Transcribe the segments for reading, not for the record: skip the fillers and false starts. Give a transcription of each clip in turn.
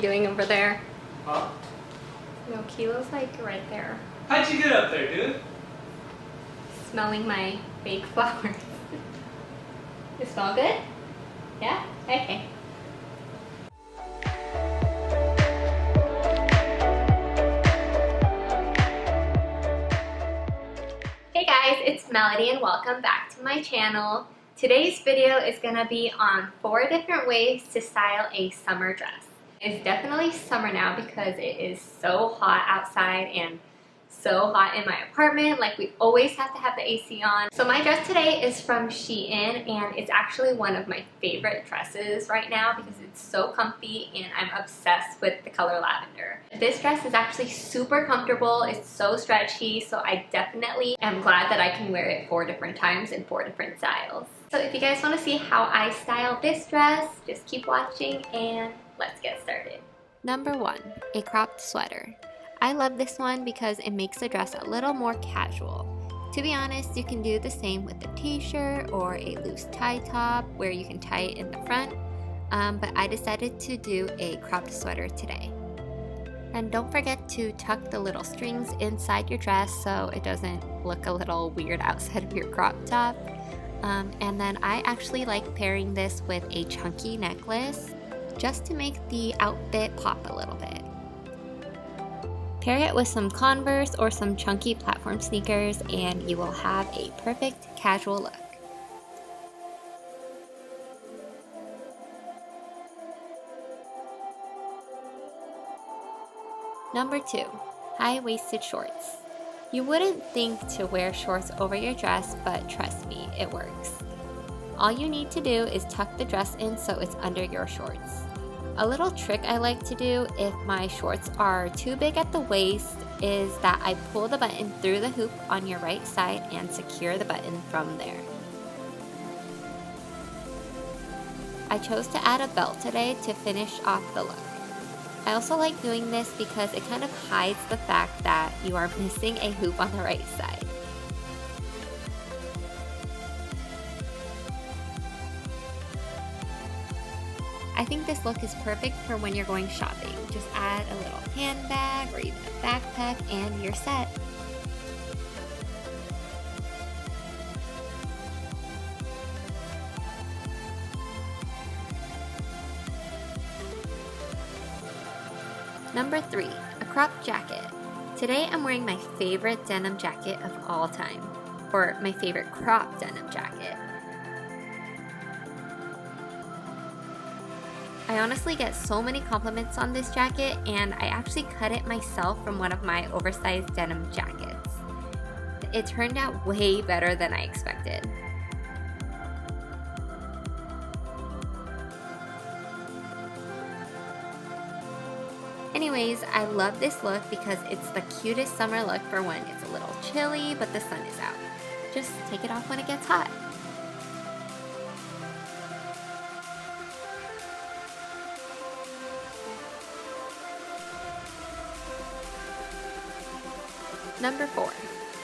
doing over there? Huh? No, Kilo's like right there. How'd you get up there, dude? Smelling my fake flowers. It smell good? Yeah? Okay. Hey guys, it's Melody and welcome back to my channel. Today's video is gonna be on 4 different ways to style a summer dress. It's definitely summer now because it is so hot outside and so hot in my apartment. Like, we always have to have the AC on. So my dress today is from Shein and it's actually one of my favorite dresses right now because it's so comfy and I'm obsessed with the color lavender. This dress is actually super comfortable. It's so stretchy, so I definitely am glad that I can wear it 4 different times in 4 different styles. So if you guys want to see how I style this dress, just keep watching and let's get started. Number 1, a cropped sweater. I love this one because it makes the dress a little more casual. To be honest, you can do the same with a t-shirt or a loose tie top where you can tie it in the front, but I decided to do a cropped sweater today. And don't forget to tuck the little strings inside your dress so it doesn't look a little weird outside of your crop top. And then I actually like pairing this with a chunky necklace just to make the outfit pop a little bit. Pair it with some Converse or some chunky platform sneakers and you will have a perfect casual look. Number 2, high-waisted shorts. You wouldn't think to wear shorts over your dress, but trust me, it works. All you need to do is tuck the dress in so it's under your shorts. A little trick I like to do if my shorts are too big at the waist is that I pull the button through the hoop on your right side and secure the button from there. I chose to add a belt today to finish off the look. I also like doing this because it kind of hides the fact that you are missing a hoop on the right side. I think this look is perfect for when you're going shopping. Just add a little handbag or even a backpack and you're set. Number 3, a cropped jacket. Today I'm wearing my favorite denim jacket of all time, or my favorite cropped denim jacket. I honestly get so many compliments on this jacket and I actually cut it myself from one of my oversized denim jackets. It turned out way better than I expected. Anyways, I love this look because it's the cutest summer look for when it's a little chilly but the sun is out. Just take it off when it gets hot. Number 4,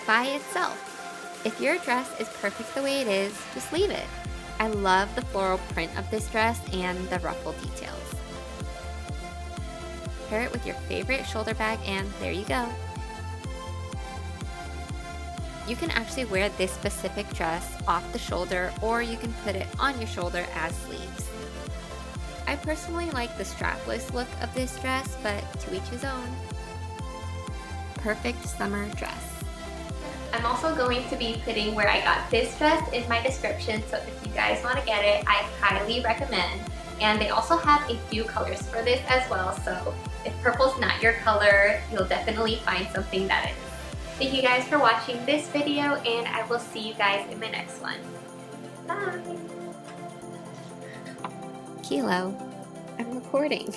by itself. If your dress is perfect the way it is, just leave it. I love the floral print of this dress and the ruffle details. Pair it with your favorite shoulder bag and there you go. You can actually wear this specific dress off the shoulder or you can put it on your shoulder as sleeves. I personally like the strapless look of this dress, but to each his own. Perfect summer dress. I'm also going to be putting where I got this dress in my description, so if you guys want to get it, I highly recommend. And they also have a few colors for this as well, so if purple's not your color, you'll definitely find something that is. Thank you guys for watching this video and I will see you guys in my next one. Bye! Kilo, I'm recording.